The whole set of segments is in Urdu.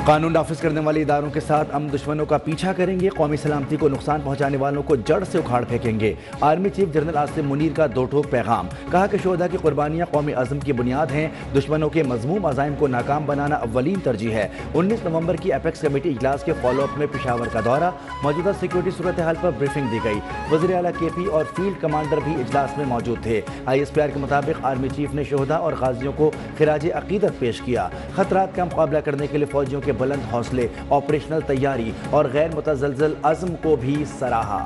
قانون نافذ کرنے والے اداروں کے ساتھ ہم دشمنوں کا پیچھا کریں گے، قومی سلامتی کو نقصان پہنچانے والوں کو جڑ سے اکھاڑ پھینکیں گے۔ Army chief general Asim Munir کا دو ٹوک پیغام، کہا کہ شہداء کی قربانیاں قومی عزم کی بنیاد ہیں، دشمنوں کے مذموم عزائم کو ناکام بنانا اولین ترجیح ہے۔ 19 نومبر کی ایپیکس کمیٹی اجلاس کے فالو اپ میں پشاور کا دورہ، موجودہ سیکورٹی صورتحال پر بریفنگ دی گئی۔ وزیر اعلیٰ کے پی اور فیلڈ کمانڈر بھی اجلاس میں موجود تھے۔ ISPR کے مطابق آرمی چیف نے شہداء اور غازیوں کو خراج عقیدت پیش کیا۔ خطرات کا مقابلہ کرنے کے لیے فوجیوں کے بلند حوصلے، آپریشنل تیاری اور غیر متزلزل عزم کو بھی سراہا۔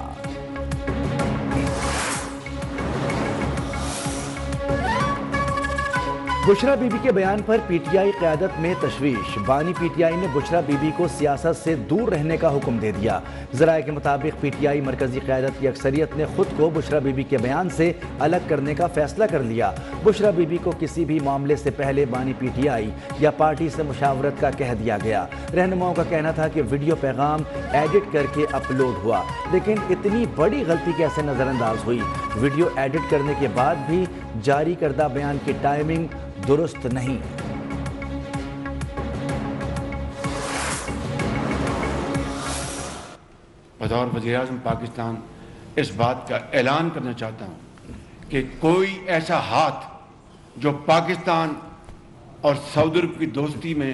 بشرا بی بی کے بیان پر PTI قیادت میں تشویش، بانی PTI نے بشرا بی بی کو سیاست سے دور رہنے کا حکم دے دیا۔ ذرائع کے مطابق PTI مرکزی قیادت کی اکثریت نے خود کو بشرا بی بی کے بیان سے الگ کرنے کا فیصلہ کر لیا۔ بشرا بی بی کو کسی بھی معاملے سے پہلے بانی PTI یا پارٹی سے مشاورت کا کہہ دیا گیا۔ رہنماؤں کا کہنا تھا کہ ویڈیو پیغام ایڈٹ کر کے اپلوڈ ہوا، لیکن اتنی بڑی غلطی کیسے نظر انداز ہوئی؟ ویڈیو ایڈٹ کرنے کے بعد بھی جاری کردہ بیان کی ٹائمنگ درست نہیں۔ بطور وزیر اعظم پاکستان اس بات کا اعلان کرنا چاہتا ہوں کہ کوئی ایسا ہاتھ جو پاکستان اور سعودی عرب کی دوستی میں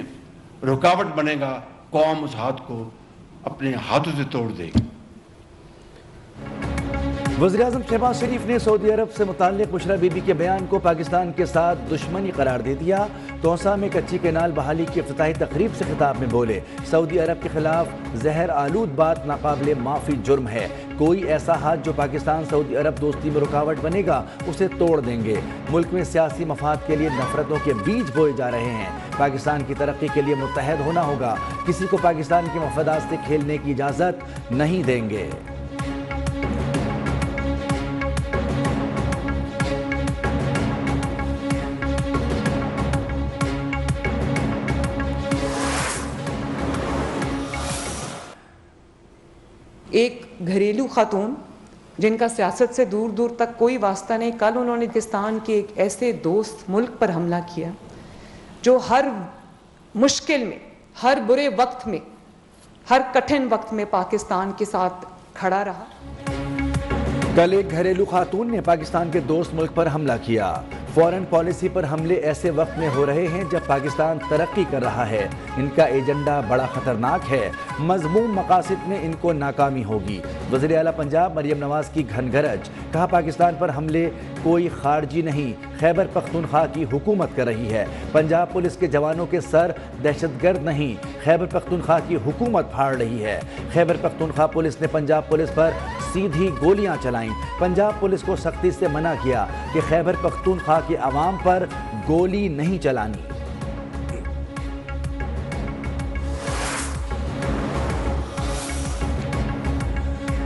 رکاوٹ بنے گا، قوم اس ہاتھ کو اپنے ہاتھوں سے توڑ دے گی۔ وزیراعظم شہباز شریف نے سعودی عرب سے متعلق بشرا بی بی کے بیان کو پاکستان کے ساتھ دشمنی قرار دے دیا۔ توسا میں کچی کینال بحالی کی افتتاحی تقریب سے خطاب میں بولے، سعودی عرب کے خلاف زہر آلود بات ناقابل معافی جرم ہے۔ کوئی ایسا ہاتھ جو پاکستان سعودی عرب دوستی میں رکاوٹ بنے گا، اسے توڑ دیں گے۔ ملک میں سیاسی مفاد کے لیے نفرتوں کے بیج بوئے جا رہے ہیں۔ پاکستان کی ترقی کے لیے متحد ہونا ہوگا، کسی کو پاکستان کے مفادات سے کھیلنے کی اجازت نہیں دیں گے۔ ایک گھریلو خاتون جن کا سیاست سے دور دور تک کوئی واسطہ نہیں، کل انہوں نے پاکستان کے ایک ایسے دوست ملک پر حملہ کیا جو ہر مشکل میں، ہر برے وقت میں، ہر کٹھن وقت میں پاکستان کے ساتھ کھڑا رہا۔ کل ایک گھریلو خاتون نے پاکستان کے دوست ملک پر حملہ کیا۔ فورن پالیسی پر حملے ایسے وقت میں ہو رہے ہیں جب پاکستان ترقی کر رہا ہے۔ ان کا ایجنڈا بڑا خطرناک ہے، مذموم مقاصد میں ان کو ناکامی ہوگی۔ وزیر اعلیٰ پنجاب مریم نواز کی گھن گرج، کہا پاکستان پر حملے کوئی خارجی نہیں، خیبر پختونخوا کی حکومت کر رہی ہے۔ پنجاب پولیس کے جوانوں کے سر دہشت گرد نہیں، خیبر پختونخوا کی حکومت پھاڑ رہی ہے۔ خیبر پختونخوا پولیس نے پنجاب پولیس پر سیدھی گولیاں چلائیں۔ پنجاب پولیس کو سختی سے منع کیا کہ خیبر پختونخوا کے عوام پر گولی نہیں چلانی۔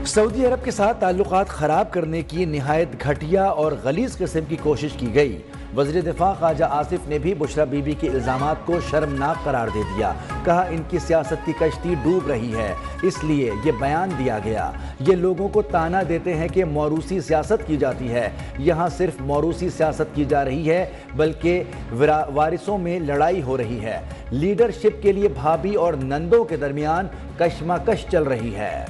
سعودی عرب کے ساتھ تعلقات خراب کرنے کی نہایت گھٹیا اور غلیظ قسم کی کوشش کی گئی۔ وزیر دفاع خواجہ آصف نے بھی بشرا بی بی کے الزامات کو شرمناک قرار دے دیا، کہا ان کی سیاست کی کشتی ڈوب رہی ہے، اس لیے یہ بیان دیا گیا۔ یہ لوگوں کو تانا دیتے ہیں کہ موروثی سیاست کی جاتی ہے، یہاں صرف موروثی سیاست کی جا رہی ہے بلکہ وارثوں میں لڑائی ہو رہی ہے۔ لیڈرشپ کے لیے بھابھی اور نندوں کے درمیان کشمکش چل رہی ہے۔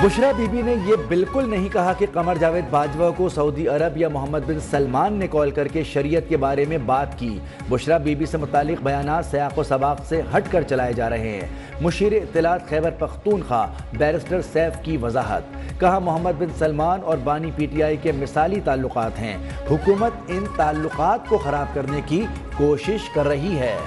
بشرا بی بی نے یہ بالکل نہیں کہا کہ قمر جاوید باجوہ کو سعودی عرب یا محمد بن سلمان نے کال کر کے شریعت کے بارے میں بات کی۔ بشرا بی بی سے متعلق بیانات سیاق و سباق سے ہٹ کر چلائے جا رہے ہیں۔ مشیر اطلاعات خیبر پختونخوا بیرسٹر سیف کی وضاحت، کہا محمد بن سلمان اور بانی PTI کے مثالی تعلقات ہیں، حکومت ان تعلقات کو خراب کرنے کی کوشش کر رہی ہے۔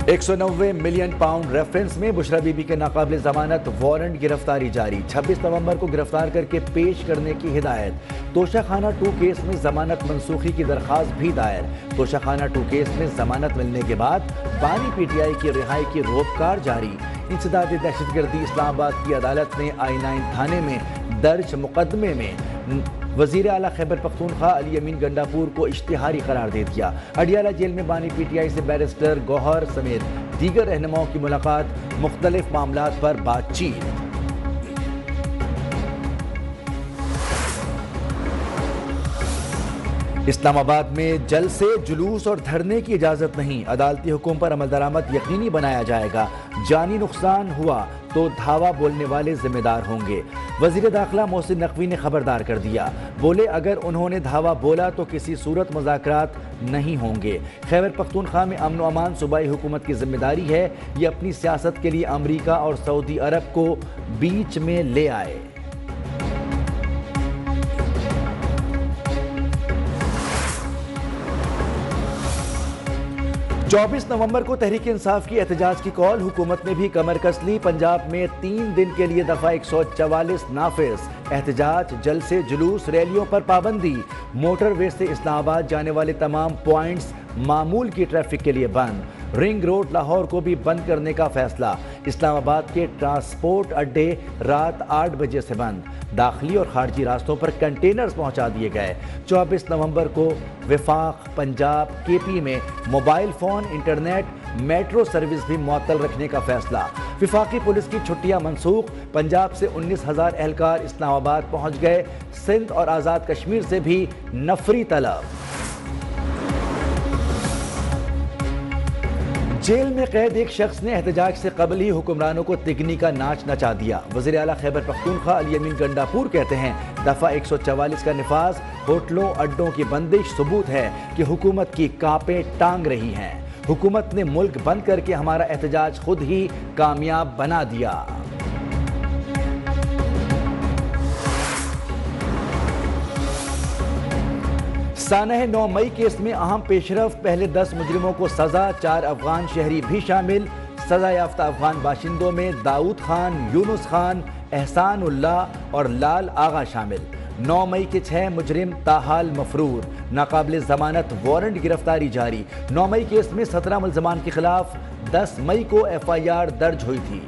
190 ملین پاؤنڈ ریفرنس میں بشرا بی بی کے ناقابل ضمانت وارنٹ گرفتاری جاری، 26 نومبر کو گرفتار کر کے پیش کرنے کی ہدایت۔ توشہ خانہ 2 کیس میں ضمانت منسوخی کی درخواست بھی دائر۔ توشہ خانہ 2 کیس میں ضمانت ملنے کے بعد بانی PTI کی رہائی کی روکار جاری۔ انسداد دہشت گردی اسلام آباد کی عدالت نے I9 تھانے میں درج مقدمے میں وزیر اعلیٰ خیبر پختونخوا علی امین گنڈاپور کو اشتہاری قرار دے دیا۔ اڈیالہ جیل میں بانی PTI سے بیرسٹر گوہر سمیت دیگر رہنماؤں کی ملاقات، مختلف معاملات پر بات چیت۔ اسلام آباد میں جلسے جلوس اور دھرنے کی اجازت نہیں، عدالتی حکم پر عمل درآمد یقینی بنایا جائے گا، جانی نقصان ہوا تو دھاوا بولنے والے ذمہ دار ہوں گے۔ وزیر داخلہ محسن نقوی نے خبردار کر دیا، بولے اگر انہوں نے دھاوا بولا تو کسی صورت مذاکرات نہیں ہوں گے۔ خیبر پختونخوا میں امن و امان صوبائی حکومت کی ذمہ داری ہے، یہ اپنی سیاست کے لیے امریکہ اور سعودی عرب کو بیچ میں لے آئے۔ 24 نومبر کو تحریک انصاف کی احتجاج کی کال، حکومت نے بھی کمر کس لی۔ پنجاب میں 3 دن کے لیے دفعہ 144 نافذ، احتجاج، جلسے، جلوس، ریلیوں پر پابندی، موٹر وے سے اسلام آباد جانے والے تمام پوائنٹس معمول کی ٹریفک کے لیے بند، رنگ روڈ لاہور کو بھی بند کرنے کا فیصلہ، اسلام آباد کے ٹرانسپورٹ اڈے رات 8 بجے سے بند، داخلی اور خارجی راستوں پر کنٹینرز پہنچا دیے گئے۔ 24 نومبر کو وفاق، پنجاب، کے پی میں mobile phone, internet, metro service بھی معطل رکھنے کا فیصلہ۔ وفاقی پولیس کی چھٹیاں منسوخ، پنجاب سے 19,000 اہلکار اسلام آباد پہنچ گئے، سندھ اور آزاد کشمیر سے بھی نفری طلب۔ جیل میں قید ایک شخص نے احتجاج سے قبل ہی حکمرانوں کو تگنی کا ناچ نچا دیا۔ وزیر اعلیٰ خیبر پختونخوا علی امین گنڈاپور کہتے ہیں دفعہ 144 کا نفاذ، ہوٹلوں اڈوں کی بندش ثبوت ہے کہ حکومت کی کانپیں ٹانگ رہی ہیں۔ حکومت نے ملک بند کر کے ہمارا احتجاج خود ہی کامیاب بنا دیا۔ سانحہ 9 مئی کیس میں اہم پیش رفت، پہلے 10 مجرموں کو سزا، 4 افغان شہری بھی شامل۔ سزا یافتہ افغان باشندوں میں داؤد خان، یونس خان، احسان اللہ اور لال آغا شامل۔ 9 مئی کے 6 مجرم تاحال مفرور، ناقابل ضمانت وارنٹ گرفتاری جاری۔ 9 مئی کیس میں 17 ملزمان کے خلاف 10 مئی کو FIR درج ہوئی تھی۔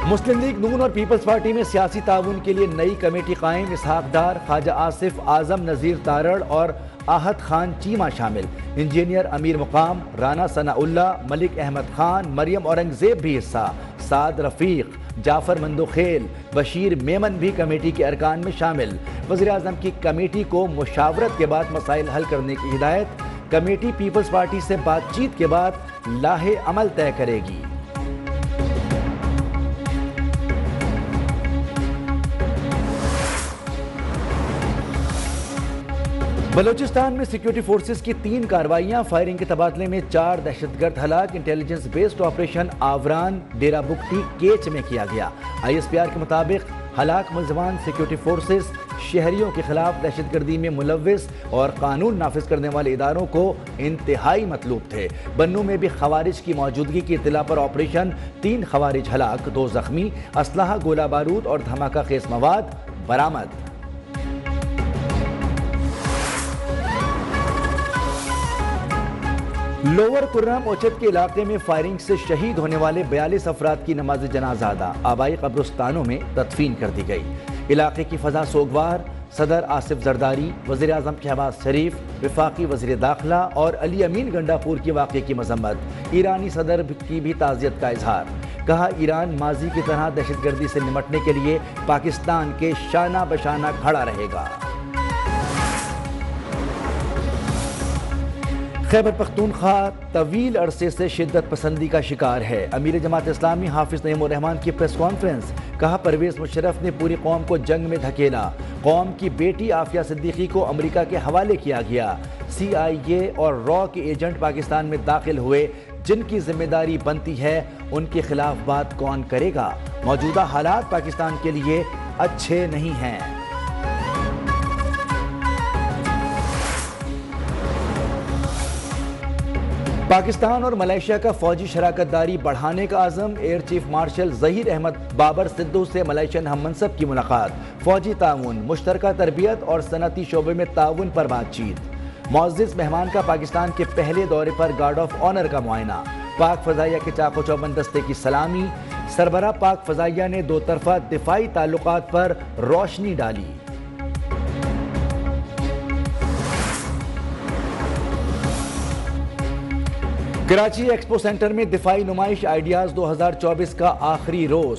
مسلم لیگ نون اور پیپلز پارٹی میں سیاسی تعاون کے لیے نئی کمیٹی قائم، اسحاق ڈار، خواجہ آصف اعظم نذیر تارڑ اور آحد خان چیمہ شامل۔ انجینئر امیر مقام، رانا ثناء اللہ، ملک احمد خان، مریم اورنگزیب بھی حصہ، سعد رفیق، جعفر مندوخیل، بشیر میمن بھی کمیٹی کے ارکان میں شامل۔ وزیراعظم کی کمیٹی کو مشاورت کے بعد مسائل حل کرنے کی ہدایت، کمیٹی پیپلز پارٹی سے بات چیت کے بعد لاہ عمل طے کرے گی۔ بلوچستان میں سیکیورٹی فورسز کی 3 کارروائیاں، فائرنگ کے تبادلے میں 4 دہشت گرد ہلاک۔ انٹیلیجنس بیسڈ آپریشن آوران ڈیرہ بگٹی کیچ میں کیا گیا۔ ISPR کے مطابق ہلاک ملزمان سیکیورٹی فورسز شہریوں کے خلاف دہشت گردی میں ملوث اور قانون نافذ کرنے والے اداروں کو انتہائی مطلوب تھے۔ بنوں میں بھی خوارج کی موجودگی کی اطلاع پر آپریشن، 3 خوارج ہلاک، 2 زخمی، اسلحہ، گولہ بارود اور دھماکہ خیز مواد برآمد۔ لوور کرم اوچت کے علاقے میں فائرنگ سے شہید ہونے والے 42 افراد کی نماز جنازہ ادا آبائی قبرستانوں میں تدفین کر دی گئی۔ علاقے کی فضا سوگوار، صدر آصف زرداری، وزیر اعظم شہباز شریف، وفاقی وزیر داخلہ اور علی امین گنڈاپور کے واقعے کی مذمت، ایرانی صدر کی بھی تعزیت کا اظہار۔ کہا ایران ماضی کی طرح دہشت گردی سے نمٹنے کے لیے پاکستان کے شانہ بشانہ کھڑا رہے گا۔ خیبر پختونخوا طویل عرصے سے شدت پسندی کا شکار ہے، امیر جماعت اسلامی حافظ نعیم الرحمان کی پریس کانفرنس، کہا پرویز مشرف نے پوری قوم کو جنگ میں دھکیلا، قوم کی بیٹی عافیہ صدیقی کو امریکہ کے حوالے کیا گیا، CIA اور را کے ایجنٹ پاکستان میں داخل ہوئے، جن کی ذمہ داری بنتی ہے ان کے خلاف بات کون کرے گا، موجودہ حالات پاکستان کے لیے اچھے نہیں ہیں۔ پاکستان اور ملائیشیا کا فوجی شراکت داری بڑھانے کا عزم، air chief marshal Zaheer Ahmed Babar Sidhu سے ملائیشین ہم منصب کی ملاقات، فوجی تعاون، مشترکہ تربیت اور صنعتی شعبے میں تعاون پر بات چیت۔ معزز مہمان کا پاکستان کے پہلے دورے پر گارڈ آف آنر کا معائنہ، پاک فضائیہ کے چاق و چوبند دستے کی سلامی، سربراہ پاک فضائیہ نے 2 طرفہ دفاعی تعلقات پر روشنی ڈالی۔ کراچی ایکسپو سینٹر میں دفاعی نمائش آئیڈیاز 2024 کا آخری روز،